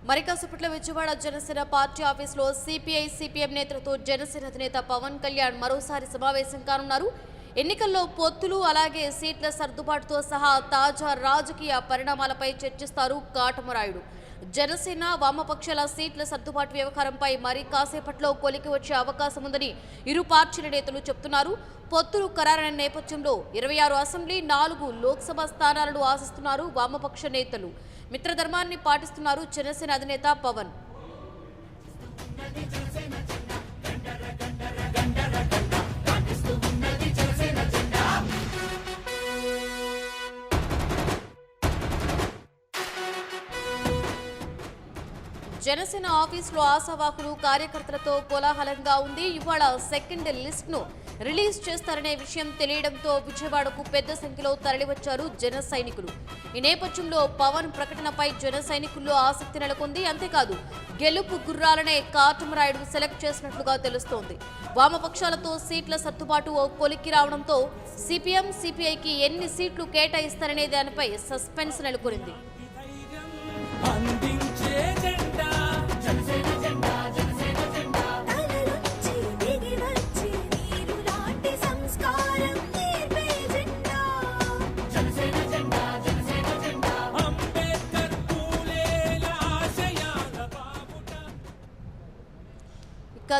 మరి కాసేపట్లో విజయవాడ జనసేన పార్టీ ఆఫీసులో సిపిఐ సిపిఎం నేతలతో జనసేన అధినేత పవన్ కళ్యాణ్ మరోసారి సమావేశం కానున్నారు. ఎన్నికల్లో పొత్తులు అలాగే సీట్ల సర్దుబాటుతో సహా తాజా రాజకీయ పరిణామాలపై చర్చిస్తారు కాటమరాయుడు. జనసేన వామపక్షాల సీట్ల సర్దుబాటు వ్యవహారంపై మరి కాసేపట్లో కొలికి వచ్చే అవకాశం ఉందని ఇరు పార్టీల నేతలు చెబుతున్నారు. పొత్తులు ఖరారైన నేపథ్యంలో 26 అసెంబ్లీ 4 లోక్సభ స్థానాలను ఆశిస్తున్నారు వామపక్ష నేతలు. మిత్రధర్మాన్ని పాటిస్తున్నారు జనసేన అధినేత పవన్. జనసేన ఆఫీసులో ఆశావాహులు కార్యకర్తలతో కోలాహలంగా ఉంది. ఇవాళ సెకండ్ లిస్ట్ ను రిలీజ్ చేస్తారనే విషయం తెలియడంతో విజయవాడకు పెద్ద సంఖ్యలో తరలివచ్చారు జన సైనికులు. ఈ నేపథ్యంలో పవన్ ప్రకటనపై జన సైనికుల్లో ఆసక్తి నెలకొంది. అంతేకాదు గెలుపు గుర్రాలనే కాటమరాయుడు సెలెక్ట్ చేసినట్లుగా తెలుస్తోంది. వామపక్షాలతో సీట్ల సర్దుబాటు ఓ కొలిక్కి రావడంతో సిపిఎం సిపిఐకి ఎన్ని సీట్లు కేటాయిస్తారనే దానిపై సస్పెన్స్ నెలకొంది.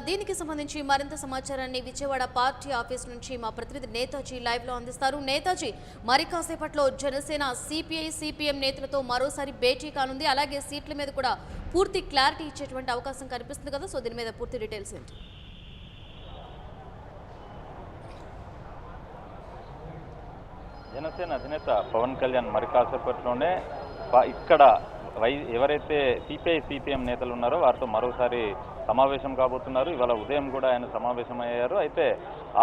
దీనికి సంబంధించి మరింత సమాచారాన్ని విజయవాడ పార్టీ ఆఫీస్ నుంచి మా ప్రతినిధి నేతాజీ లైవ్ లో అందిస్తారు. నేతాజీ, మరి కాసేపట్లో జనసేన సిపిఐ సిపిఎం నేతలతో మరోసారి భేటీ కానుంది. అలాగే సీట్ల మీద కూడా పూర్తి క్లారిటీ ఇచ్చేటువంటి అవకాశం కనిపిస్తుంది కదా, సో దీని మీద పూర్తి డీటెయిల్స్ ఏంటి? జనసేన అధినేత పవన్ కళ్యాణ్ మరి కాసేపట్లోనే ఇక్కడ ఎవరైతే సిపిఐ సిపిఎం నేతలు ఉన్నారో వారితో మరోసారి సమావేశం కాబోతున్నారు. ఇవాళ ఉదయం కూడా ఆయన సమావేశమయ్యారు. అయితే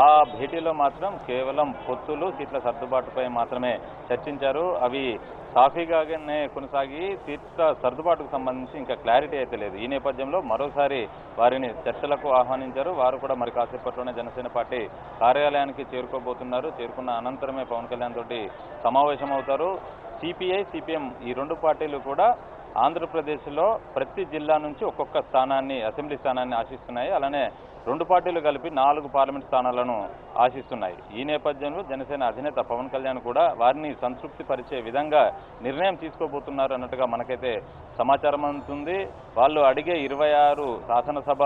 ఆ భేటీలో మాత్రం కేవలం పొత్తులు సీట్ల సర్దుబాటుపై మాత్రమే చర్చించారు. అవి సాఫీగానే కొనసాగి సీట్ల సర్దుబాటుకు సంబంధించి ఇంకా క్లారిటీ అయితే లేదు. ఈ నేపథ్యంలో మరోసారి వారిని చర్చలకు ఆహ్వానించారు. వారు కూడా మరి కాసేపట్లోనే జనసేన పార్టీ కార్యాలయానికి చేరుకోబోతున్నారు. చేరుకున్న అనంతరమే పవన్ కళ్యాణ్ తోటి సమావేశం అవుతారు. సిపిఐ సిపిఎం ఈ రెండు పార్టీలు కూడా ఆంధ్రప్రదేశ్లో ప్రతి జిల్లా నుంచి ఒక్కొక్క స్థానాన్ని అసెంబ్లీ స్థానాన్ని ఆశిస్తున్నాయి. అలానే రెండు పార్టీలు కలిపి 4 పార్లమెంట్ స్థానాలను ఆశిస్తున్నాయి. ఈ నేపథ్యంలో జనసేన అధినేత పవన్ కళ్యాణ్ కూడా వారిని సంతృప్తి పరిచే విధంగా నిర్ణయం తీసుకోబోతున్నారు అన్నట్టుగా మనకైతే సమాచారం అందుతుంది. వాళ్ళు అడిగే 26 శాసనసభ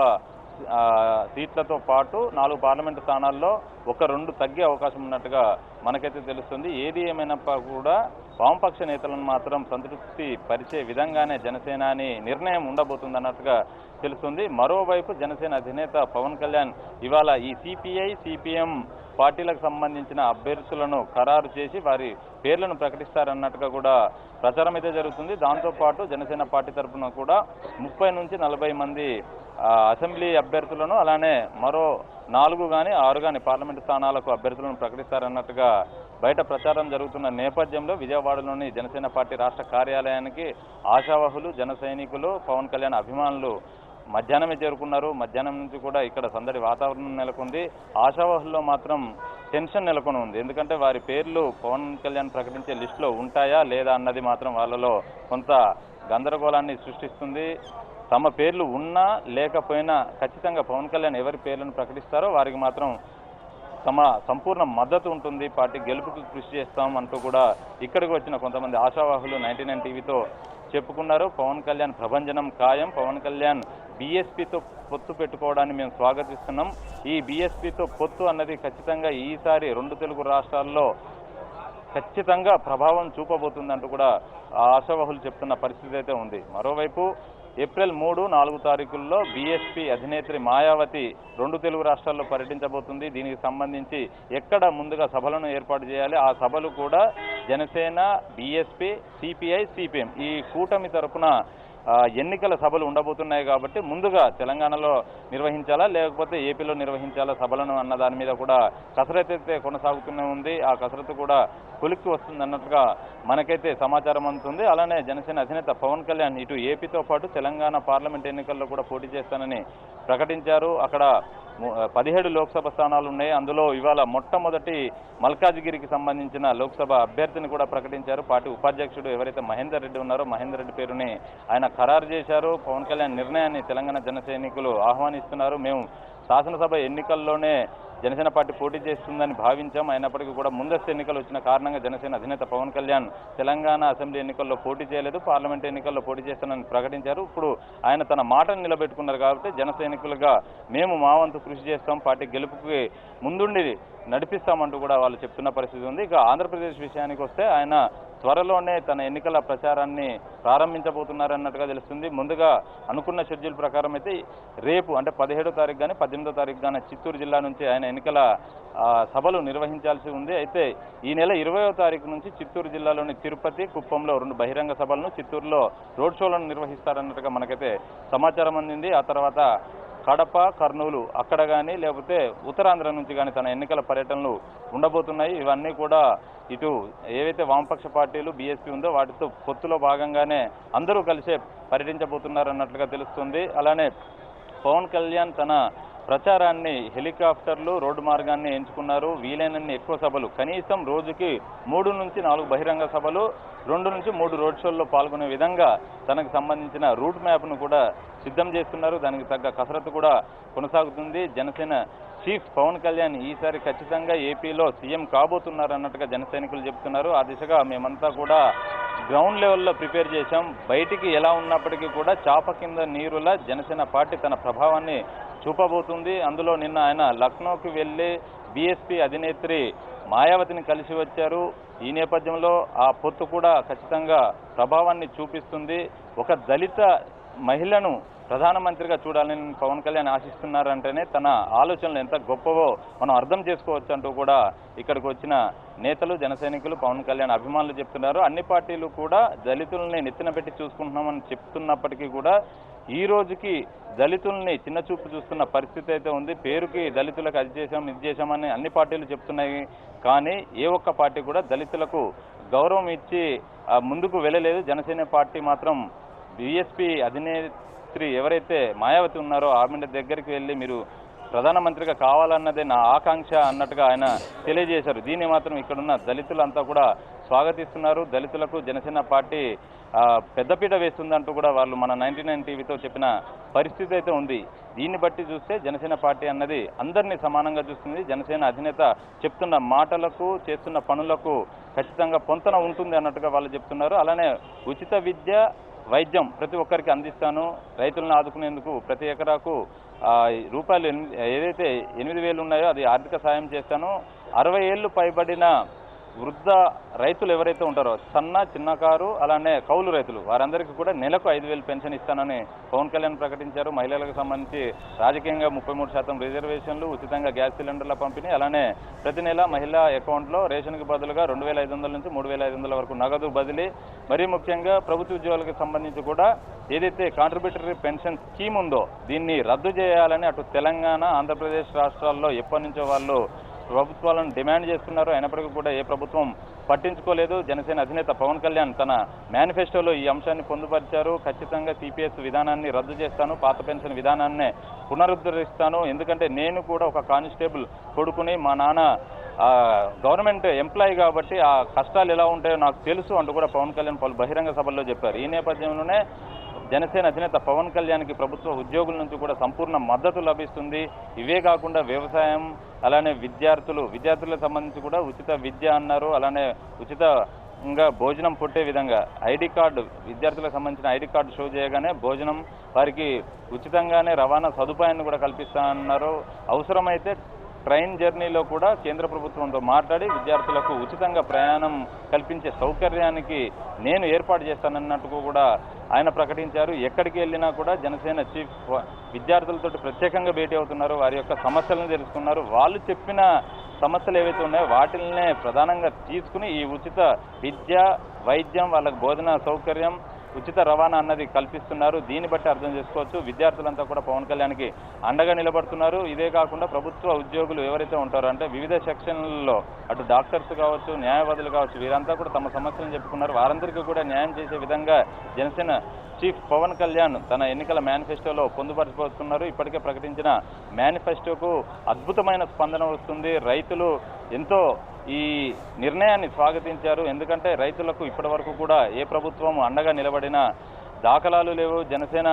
సీట్లతో పాటు 4 పార్లమెంటు స్థానాల్లో 1-2 తగ్గే అవకాశం ఉన్నట్టుగా మనకైతే తెలుస్తుంది. ఏది ఏమైనా కూడా వామపక్ష నేతలను మాత్రం సంతృప్తి పరిచే విధంగానే జనసేనాని నిర్ణయం ఉండబోతుందన్నట్టుగా తెలుస్తుంది. మరోవైపు జనసేన అధినేత పవన్ కళ్యాణ్ ఇవాళ ఈ సిపిఐ సిపిఎం పార్టీలకు సంబంధించిన అభ్యర్థులను ఖరారు చేసి వారి పేర్లను ప్రకటిస్తారన్నట్టుగా కూడా ప్రచారం అయితే జరుగుతుంది. దాంతోపాటు జనసేన పార్టీ తరఫున కూడా 30 నుంచి 40 మంది అసెంబ్లీ అభ్యర్థులను అలానే మరో 4 కానీ 6 కానీ పార్లమెంటు స్థానాలకు అభ్యర్థులను ప్రకటిస్తారన్నట్టుగా బయట ప్రచారం జరుగుతున్న నేపథ్యంలో విజయవాడలోని జనసేన పార్టీ రాష్ట్ర కార్యాలయానికి ఆశావహులు జన సైనికులు పవన్ కళ్యాణ్ అభిమానులు మధ్యాహ్నమే చేరుకున్నారు. మధ్యాహ్నం నుంచి కూడా ఇక్కడ సందడి వాతావరణం నెలకొంది. ఆశావహుల్లో మాత్రం టెన్షన్ నెలకొని ఉంది. ఎందుకంటే వారి పేర్లు పవన్ కళ్యాణ్ ప్రకటించే లిస్టులో ఉంటాయా లేదా అన్నది మాత్రం వాళ్ళలో కొంత గందరగోళాన్ని సృష్టిస్తుంది. తమ పేర్లు ఉన్నా లేకపోయినా ఖచ్చితంగా పవన్ కళ్యాణ్ ఎవరి పేర్లను ప్రకటిస్తారో వారికి మాత్రం తమ సంపూర్ణ మద్దతు ఉంటుంది, పార్టీ గెలుపుకు కృషి చేస్తాం అంటూ కూడా ఇక్కడికి వచ్చిన కొంతమంది ఆశావాహులు 99 టీవీతో చెప్పుకున్నారు. పవన్ కళ్యాణ్ ప్రభంజనం ఖాయం, పవన్ కళ్యాణ్ బీఎస్పీతో పొత్తు పెట్టుకోవడాన్ని మేము స్వాగతిస్తున్నాం. ఈ బీఎస్పీతో పొత్తు అన్నది ఖచ్చితంగా ఈసారి 2 తెలుగు రాష్ట్రాల్లో ఖచ్చితంగా ప్రభావం చూపబోతుందంటూ కూడా ఆశావాహులు చెప్తున్న పరిస్థితి అయితే ఉంది. మరోవైపు ఏప్రిల్ 3, 4 తారీఖుల్లో బీఎస్పీ అధినేత్రి మాయావతి 2 తెలుగు రాష్ట్రాల్లో పర్యటించబోతుంది. దీనికి సంబంధించి ఎక్కడ ముందుగా సభలను ఏర్పాటు చేయాలి, ఆ సభలు కూడా జనసేన, బీఎస్పీ, సిపిఐ, సిపిఎం ఈ కూటమి తరఫున ఎన్నికల సభలు ఉండబోతున్నాయి. కాబట్టి ముందుగా తెలంగాణలో నిర్వహించాలా లేకపోతే ఏపీలో నిర్వహించాలా సభలను అన్న దాని మీద కూడా కసరత్తు అయితే కొనసాగుతూనే ఉంది. ఆ కసరత్తు కూడా కొలిక్కి వస్తుంది అన్నట్టుగా మనకైతే సమాచారం అందుతుంది. అలానే జనసేన అధినేత పవన్ కళ్యాణ్ ఇటు ఏపీతో పాటు తెలంగాణ పార్లమెంట్ ఎన్నికల్లో కూడా పోటీ చేస్తానని ప్రకటించారు. అక్కడ 17 లోక్సభ స్థానాలు ఉన్నాయి. అందులో ఇవాళ మొట్టమొదటి మల్కాజ్గిరికి సంబంధించిన లోక్సభ అభ్యర్థిని కూడా ప్రకటించారు. పార్టీ ఉపాధ్యక్షుడు ఎవరైతే మహేందర్ రెడ్డి ఉన్నారో మహేందర్ రెడ్డి పేరుని ఆయన ఖరారు చేశారు. పవన్ కళ్యాణ్ నిర్ణయాన్ని తెలంగాణ జన సైనికులు ఆహ్వానిస్తున్నారు. మేము శాసనసభ ఎన్నికల్లోనే జనసేన పార్టీ పోటీ చేస్తుందని భావించాం. అయినప్పటికీ కూడా ముందస్తు ఎన్నికలు వచ్చిన కారణంగా జనసేన అధినేత పవన్ కళ్యాణ్ తెలంగాణ అసెంబ్లీ ఎన్నికల్లో పోటీ చేయలేదు, పార్లమెంట్ ఎన్నికల్లో పోటీ చేస్తానని ప్రకటించారు. ఇప్పుడు ఆయన తన మాటను నిలబెట్టుకున్నారు కాబట్టి జన సైనికులుగా మేము మా వంతు కృషి చేస్తాం, పార్టీ గెలుపుకి ముందుండి నడిపిస్తామంటూ కూడా వాళ్ళు చెప్తున్న పరిస్థితి ఉంది. ఇక ఆంధ్రప్రదేశ్ విషయానికి వస్తే ఆయన త్వరలోనే తన ఎన్నికల ప్రచారాన్ని ప్రారంభించబోతున్నారన్నట్టుగా తెలుస్తుంది. ముందుగా అనుకున్న షెడ్యూల్ ప్రకారం అయితే రేపు అంటే 17వ తారీఖు కానీ 18వ తారీఖు కానీ చిత్తూరు జిల్లా నుంచి ఆయన ఎన్నికల సభలు నిర్వహించాల్సి ఉంది. అయితే ఈ నెల 20వ తారీఖు నుంచి చిత్తూరు జిల్లాలోని తిరుపతి, కుప్పంలో 2 బహిరంగ సభలను, చిత్తూరులో రోడ్ షోలను నిర్వహిస్తారన్నట్టుగా మనకైతే సమాచారం అందింది. ఆ తర్వాత కడప, కర్నూలు అక్కడ కానీ లేకపోతే ఉత్తరాంధ్ర నుంచి కానీ తన ఎన్నికల పర్యటనలు ఉండబోతున్నాయి. ఇవన్నీ కూడా ఇటు ఏవైతే వామపక్ష పార్టీలు బీఎస్పీ ఉందో వాటితో పొత్తులో భాగంగానే అందరూ కలిసే పర్యటించబోతున్నారు అన్నట్లుగా తెలుస్తుంది. అలానే పవన్ కళ్యాణ్ తన ప్రచారాన్ని హెలికాప్టర్లు, రోడ్డు మార్గాన్ని ఎంచుకున్నారు. వీలైనన్ని ఎక్కువ సభలు, కనీసం రోజుకి 3 నుంచి 4 బహిరంగ సభలు, 2 నుంచి 3 రోడ్ షోల్లో పాల్గొనే విధంగా తనకు సంబంధించిన రూట్ మ్యాప్ను కూడా సిద్ధం చేస్తున్నారు. దానికి తగ్గ కసరత్తు కూడా కొనసాగుతుంది. జనసేన చీఫ్ పవన్ కళ్యాణ్ ఈసారి ఖచ్చితంగా ఏపీలో సీఎం కాబోతున్నారు అన్నట్టుగా జన సైనికులు చెప్తున్నారు. ఆ దిశగా మేమంతా కూడా గ్రౌండ్ లెవెల్లో ప్రిపేర్ చేశాం. బయటికి ఎలా ఉన్నప్పటికీ కూడా చాప కింద నీరులా జనసేన పార్టీ తన ప్రభావాన్ని చూపబోతుంది. అందులో నిన్న ఆయన లక్నోకి వెళ్ళి బీఎస్పీ అధినేత్రి మాయావతిని కలిసి వచ్చారు. ఈ నేపథ్యంలో ఆ పొత్తు కూడా ఖచ్చితంగా ప్రభావాన్ని చూపిస్తుంది. ఒక దళిత మహిళను ప్రధానమంత్రిగా చూడాలని పవన్ కళ్యాణ్ ఆశిస్తున్నారంటేనే తన ఆలోచనలు ఎంత గొప్పవో మనం అర్థం చేసుకోవచ్చు అంటూ కూడా ఇక్కడికి వచ్చిన నేతలు, జన సైనికులు, పవన్ కళ్యాణ్ అభిమానులు చెప్తున్నారు. అన్ని పార్టీలు కూడా దళితుల్ని నెత్తిన పెట్టి చూసుకుంటున్నామని చెప్తున్నప్పటికీ కూడా ఈ రోజుకి దళితుల్ని చిన్న చూపు చూస్తున్న పరిస్థితి అయితే ఉంది. పేరుకి దళితులకు అది చేశాం, ఇది చేశామని అన్ని పార్టీలు చెప్తున్నాయి. కానీ ఏ ఒక్క పార్టీ కూడా దళితులకు గౌరవం ఇచ్చి ముందుకు వెళ్ళలేదు. జనసేన పార్టీ మాత్రం బీఎస్పీ అధినేత్రి ఎవరైతే మాయావతి ఉన్నారో ఆమె దగ్గరికి వెళ్ళి మీరు ప్రధానమంత్రిగా కావాలన్నదే నా ఆకాంక్ష అన్నట్టుగా ఆయన తెలియజేశారు. దీన్ని మాత్రం ఇక్కడున్న దళితులంతా కూడా స్వాగతిస్తున్నారు. దళితులకు జనసేన పార్టీ పెద్దపీట వేస్తుందంటూ కూడా వాళ్ళు మన 99 టీవీతో చెప్పిన పరిస్థితి అయితే ఉంది. దీన్ని బట్టి చూస్తే జనసేన పార్టీ అన్నది అందరినీ సమానంగా చూస్తుంది. జనసేన అధినేత చెప్తున్న మాటలకు, చేస్తున్న పనులకు ఖచ్చితంగా పొంతన ఉంటుంది అన్నట్టుగా వాళ్ళు చెప్తున్నారు. అలానే ఉచిత విద్య, వైద్యం ప్రతి ఒక్కరికి అందిస్తాను, రైతులను ఆదుకునేందుకు ప్రతి ఎకరాకు రూపాయలు ఏదైతే 8,000 ఉన్నాయో అది ఆర్థిక సాయం చేస్తాను. 60 ఏళ్లు పైబడిన వృద్ధ రైతులు ఎవరైతే ఉంటారో సన్న, చిన్నకారు, అలానే కౌలు రైతులు వారందరికీ కూడా నెలకు 5,000 పెన్షన్ ఇస్తానని పవన్ కళ్యాణ్ ప్రకటించారు. మహిళలకు సంబంధించి రాజకీయంగా 33% రిజర్వేషన్లు, ఉచితంగా గ్యాస్ సిలిండర్ల పంపిణీ, అలానే ప్రతి నెల మహిళా అకౌంట్లో రేషన్కి బదులుగా 2,500 నుంచి 3,500 వరకు నగదు బదిలీ. మరీ ముఖ్యంగా ప్రభుత్వ ఉద్యోగులకు సంబంధించి కూడా ఏదైతే కాంట్రిబ్యూటరీ పెన్షన్ స్కీమ్ ఉందో దీన్ని రద్దు చేయాలని అటు తెలంగాణ, ఆంధ్రప్రదేశ్ రాష్ట్రాల్లో ఎప్పటి నుంచో వాళ్ళు ప్రభుత్వాలను డిమాండ్ చేస్తున్నారు. అయినప్పటికీ కూడా ఏ ప్రభుత్వం పట్టించుకోలేదు. జనసేన అధినేత పవన్ కళ్యాణ్ తన మేనిఫెస్టోలో ఈ అంశాన్ని పొందుపరిచారు. ఖచ్చితంగా సిపిఎస్ విధానాన్ని రద్దు చేస్తాను, పాత పెన్షన్ విధానాన్నే పునరుద్ధరిస్తాను, ఎందుకంటే నేను కూడా ఒక కానిస్టేబుల్ కొడుకుని, మా నాన్న గవర్నమెంట్ ఎంప్లాయీ కాబట్టి ఆ కష్టాలు ఎలా ఉంటాయో నాకు తెలుసు అంటూ కూడా పవన్ కళ్యాణ్ పలు బహిరంగ సభల్లో చెప్పారు. ఈ నేపథ్యంలోనే జనసేన అధినేత పవన్ కళ్యాణ్కి ప్రభుత్వ ఉద్యోగుల నుంచి కూడా సంపూర్ణ మద్దతు లభిస్తుంది. ఇవే కాకుండా వ్యవసాయం, అలానే విద్యార్థులకు సంబంధించి కూడా ఉచిత విద్య అన్నారు. అలానే ఉచితంగా భోజనం పుట్టే విధంగా ఐడి కార్డు, విద్యార్థులకు సంబంధించిన ఐడి కార్డు షో చేయగానే భోజనం, వారికి ఉచితంగానే రవాణా సదుపాయాన్ని కూడా కల్పిస్తానన్నారు. అవసరమైతే ట్రైన్ జర్నీలో కూడా కేంద్ర ప్రభుత్వంతో మాట్లాడి విద్యార్థులకు ఉచితంగా ప్రయాణం కల్పించే సౌకర్యానికి నేను ఏర్పాటు చేస్తానన్నట్టు కూడా ఆయన ప్రకటించారు. ఎక్కడికి వెళ్ళినా కూడా జనసేన చీఫ్ విద్యార్థులతో ప్రత్యేకంగా భేటీ అవుతున్నారు, వారి యొక్క సమస్యలను తెలుసుకున్నారు. వాళ్ళు చెప్పిన సమస్యలు ఏవైతే ఉన్నాయో వాటిల్నే ప్రధానంగా తీసుకుని ఈ ఉచిత విద్య, వైద్యం, వాళ్ళకు భోజన సౌకర్యం, ఉచిత రవాణా అన్నది కల్పిస్తున్నారు. దీన్ని బట్టి అర్థం చేసుకోవచ్చు విద్యార్థులంతా కూడా పవన్ కళ్యాణ్కి అండగా నిలబడుతున్నారు. ఇదే కాకుండా ప్రభుత్వ ఉద్యోగులు ఎవరైతే ఉంటారో అంటే వివిధ సెక్షన్లలో అటు డాక్టర్స్ కావచ్చు, న్యాయవాదులు కావచ్చు, వీరంతా కూడా తమ సమస్యలను చెప్పుకున్నారు. వారందరికీ కూడా న్యాయం చేసే విధంగా జనసేన చీఫ్ పవన్ కళ్యాణ్ తన ఎన్నికల మేనిఫెస్టోలో పొందుపరచబోతున్నారు. ఇప్పటికే ప్రకటించిన మేనిఫెస్టోకు అద్భుతమైన స్పందన వస్తుంది. రైతులు ఎంతో ఈ నిర్ణయాన్ని స్వాగతించారు. ఎందుకంటే రైతులకు ఇప్పటివరకు కూడా ఏ ప్రభుత్వం అండగా నిలబడిన దాఖలాలు లేవు. జనసేన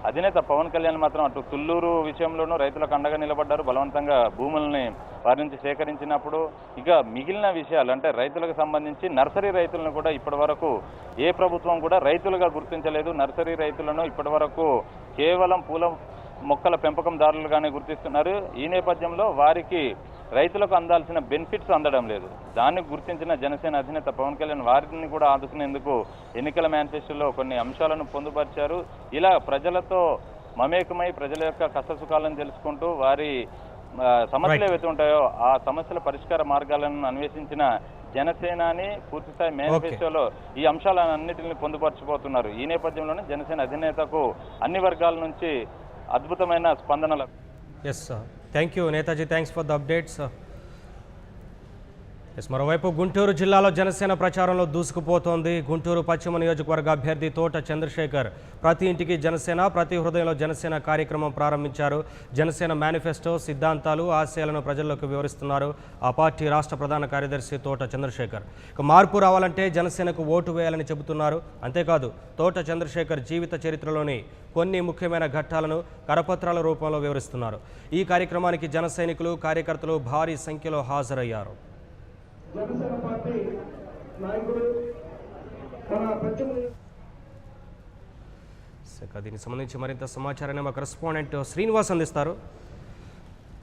అధినేత పవన్ కళ్యాణ్ మాత్రం అటు తుళ్ళూరు విషయంలోనూ రైతులకు అండగా నిలబడ్డారు. బలవంతంగా భూముల్ని వారి నుంచి సేకరించినప్పుడు ఇక మిగిలిన విషయాలు అంటే రైతులకు సంబంధించి నర్సరీ రైతులను కూడా ఇప్పటివరకు ఏ ప్రభుత్వం కూడా రైతులుగా గుర్తించలేదు. నర్సరీ రైతులను ఇప్పటివరకు కేవలం పూల మొక్కల పెంపకందారులుగానే గుర్తిస్తున్నారు. ఈ నేపథ్యంలో వారికి రైతులకు అందాల్సిన బెనిఫిట్స్ అందడం లేదు. దాన్ని గుర్తించిన జనసేన అధినేత పవన్ కళ్యాణ్ వారిని కూడా ఆదుకునేందుకు ఎన్నికల మేనిఫెస్టోలో కొన్ని అంశాలను పొందుపరిచారు. ఇలా ప్రజలతో మమేకమై ప్రజల యొక్క కష్టసుఖాలను తెలుసుకుంటూ వారి సమస్యలు ఏవైతే ఉంటాయో ఆ సమస్యల పరిష్కార మార్గాలను అన్వేషించిన జనసేనాని పూర్తిస్థాయి మేనిఫెస్టోలో ఈ అంశాలన్నింటినీ పొందుపరచబోతున్నారు. ఈ నేపథ్యంలోనే జనసేన అధినేతకు అన్ని వర్గాల నుంచి అద్భుతమైన స్పందనలు. Yes sir, thank you Netaji, thanks for the updates. మరోవైపు గుంటూరు జిల్లాలో జనసేన ప్రచారంలో దూసుకుపోతోంది. గుంటూరు పశ్చిమ నియోజకవర్గ అభ్యర్థి తోట చంద్రశేఖర్ ప్రతి ఇంటికి జనసేన, ప్రతి హృదయంలో జనసేన కార్యక్రమం ప్రారంభించారు. జనసేన మేనిఫెస్టో, సిద్ధాంతాలు, ఆశయాలను ప్రజల్లోకి వివరిస్తున్నారు ఆ పార్టీ రాష్ట్ర ప్రధాన కార్యదర్శి తోట చంద్రశేఖర్. ఇక మార్పు రావాలంటే జనసేనకు ఓటు వేయాలని చెబుతున్నారు. అంతేకాదు తోట చంద్రశేఖర్ జీవిత చరిత్రలోని కొన్ని ముఖ్యమైన ఘట్టాలను కరపత్రాల రూపంలో వివరిస్తున్నారు. ఈ కార్యక్రమానికి జన సైనికులు, కార్యకర్తలు భారీ సంఖ్యలో హాజరయ్యారు. జనసేన పార్టీ నాయకుడు దీనికి సంబంధించి మరింత సమాచారాన్ని మా కరెస్పాండెంట్ శ్రీనివాస్ అందిస్తారు.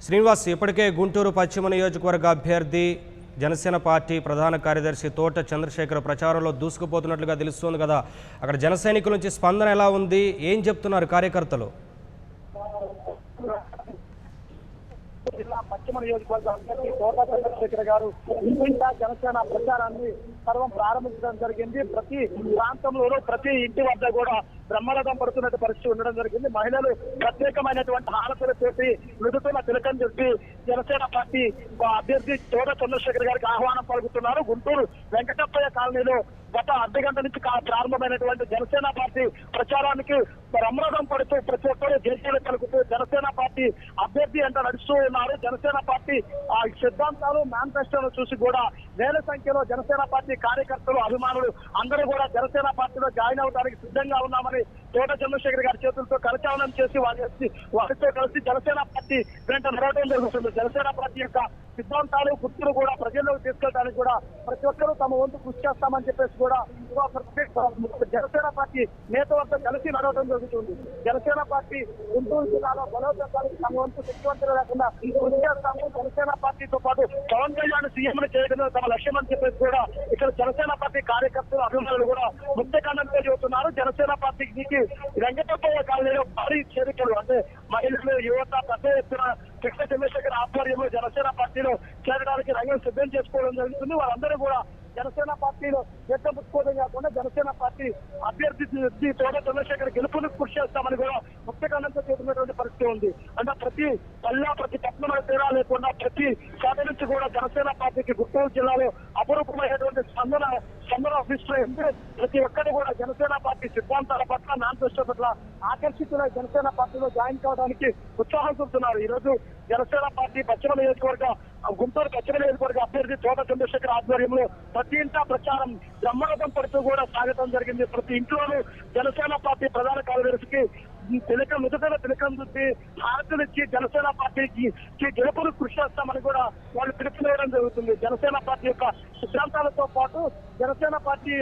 శ్రీనివాస్, ఇప్పటికే గుంటూరు పశ్చిమ నియోజకవర్గ అభ్యర్థి జనసేన పార్టీ ప్రధాన కార్యదర్శి తోట చంద్రశేఖర్ ప్రచారంలో దూసుకుపోతున్నట్లుగా తెలుస్తోంది కదా, అక్కడ జన సైనికుల నుంచి స్పందన ఎలా ఉంది, ఏం చెప్తున్నారు కార్యకర్తలు? జిల్లా పశ్చిమ నియోజకవర్గ అభ్యర్థి తోట చంద్రశేఖర్ గారు ఇంటింటా జనసేన ప్రచారాన్ని సర్వం ప్రారంభించడం జరిగింది. ప్రతి ప్రాంతంలోనూ ప్రతి ఇంటి వద్ద కూడా బ్రహ్మరథం పడుతున్నట్టు పరిస్థితి ఉండడం జరిగింది. మహిళలు ప్రత్యేకమైనటువంటి హారతులతోటి మృదుతున్న తిలకం చెప్పి జనసేన పార్టీ అభ్యర్థి తోట చంద్రశేఖర్ గారికి ఆహ్వానం పలుకుతున్నారు. గుంటూరు వెంకటప్పయ్య కాలనీలో గత అర్ధ గంట నుంచి ప్రారంభమైనటువంటి జనసేన పార్టీ ప్రచారానికి బ్రహ్మరథం పడుతూ ప్రతి ఒక్కరూ జేజీలు పలుకుతూ జనసేన పార్టీ అభ్యర్థి అంట నడుస్తూ ఉన్నారు. జనసేన పార్టీ సిద్ధాంతాలు, మేనిఫెస్టోను చూసి కూడా వేల సంఖ్యలో జనసేన పార్టీ కార్యకర్తలు, అభిమానులు అందరూ కూడా జనసేన పార్టీలో జాయిన్ అవడానికి సిద్ధంగా ఉన్నామని తోట చంద్రశేఖర్ గారి చేతులతో కరచాలనం చేసి వారితో కలిసి జనసేన పార్టీ వెంట నడవడం జరుగుతుంది. జనసేన పార్టీ యొక్క సిద్ధాంతాలు, గుర్తులు కూడా ప్రజల్లోకి తీసుకెళ్ళడానికి కూడా ప్రతి ఒక్కరూ తమ వంతు కృషి చేస్తామని చెప్పేసి కూడా జనసేన పార్టీ నేత వద్ద కలిసి నడవడం జరుగుతుంది. జనసేన పార్టీ గుంటూరు జిల్లాలో బలోపేతానికి తమ వంతు శక్తివంతులు లేకుండా కృషి చేస్తాము. జనసేన పార్టీతో పాటు పవన్ కళ్యాణ్ సీఎం చేయడం తమ లక్ష్యం అని చెప్పేసి కూడా ఇక్కడ జనసేన పార్టీ కార్యకర్తలు, అభిమానులు కూడా ముక్తఖండంతో చెబుతున్నారు. జనసేన పార్టీకి వెంకటప్పయ్య కాలనీలో భారీ చేరికలు అంటే మహిళలు, యువత పెద్ద ఎత్తున కృష్ణ చంద్రశేఖర్ ఆధ్వర్యంలో జనసేన పార్టీలో చేరడానికి రంగం సిద్ధం చేసుకోవడం జరుగుతుంది. వారందరూ కూడా జనసేన పార్టీలో ఎక్కబుచ్చుకోవడం కాకుండా జనసేన పార్టీ అభ్యర్థి తోట చంద్రశేఖర్ గెలుపును కృషి చేస్తామని కూడా ముక్తఖండంతో చేస్తున్నటువంటి పరిస్థితి ఉంది. అంటే ప్రతి పల్లె, ప్రతి పట్టణ తేడా లేకుండా ప్రతి శాఖ నుంచి కూడా జనసేన పార్టీకి గుంటూరు జిల్లాలో అపురూపమైనటువంటి స్పందన ఆఫీసులో ప్రతి ఒక్కరు కూడా జనసేన పార్టీ సిద్ధాంతాల పట్ల, మేనిఫెస్టో పట్ల ఆకర్షితులై జనసేన పార్టీలో జాయిన్ కావడానికి ఉత్సాహం చూపుతున్నారు. ఈ రోజు జనసేన పార్టీ గుంటూరు పశ్చిమ నియోజకవర్గ అభ్యర్థి తోట చంద్రశేఖర్ ఆధ్వర్యంలో ప్రతి ఇంటా ప్రచారం బ్రహ్మరథం పడుతూ కూడా సాగటం జరిగింది. ప్రతి ఇంట్లోనూ జనసేన పార్టీ ప్రధాన కార్యదర్శికి తిలకం చుట్టి హారతులిచ్చి జనసేన పార్టీకి గెలుపును కృషి చేస్తామని కూడా వాళ్ళు పిలుపునివ్వడం జరుగుతుంది. జనసేన పార్టీ యొక్క సిద్ధాంతాలతో పాటు జనసేన పార్టీ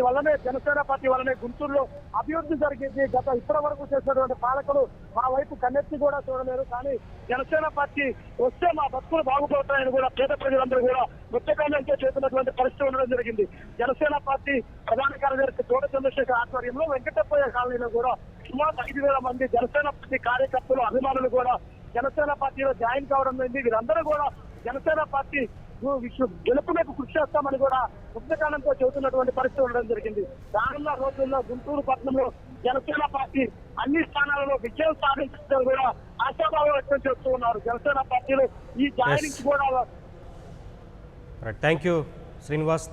వల్లనే గుంటూరులో అభివృద్ధి జరిగింది. ఇప్పటి వరకు చేసినటువంటి పాలకులు మా వైపు కన్నెత్తి కూడా చూడలేరు. కానీ జనసేన పార్టీ వస్తే మా బతుకులు బాగుపడతాయని కూడా పేద ప్రజలందరూ కూడా ముఖ్యకాండంతో చేస్తున్నటువంటి పరిస్థితి ఉండడం జరిగింది. జనసేన పార్టీ ప్రధాన కార్యదర్శి తోట చంద్రశేఖర్ ఆధ్వర్యంలో వెంకటప్పయ్య కాలనీలో కూడా సుమారు 5,000 మంది జనసేన పార్టీ కార్యకర్తలు, అభిమానులు కూడా జనసేన పార్టీలో జాయిన్ కావడం జరిగింది. వీరందరూ కూడా జనసేన పార్టీ గెలుపునకు కృషి చేస్తామని కూడా ముఖ్యకాండంతో చెబుతున్నటువంటి పరిస్థితి ఉండడం జరిగింది. రానున్న రోజుల్లో గుంటూరు పట్టణంలో జనసేన పార్టీ అన్ని స్థానాలలో విజయం సాధించడం కూడా ఆశాభావం వ్యక్తం చేస్తూ ఉన్నారు. జనసేన పార్టీలో ఈ జాయినింగ్ కూడా థ్యాంక్ యూ శ్రీనివాస్.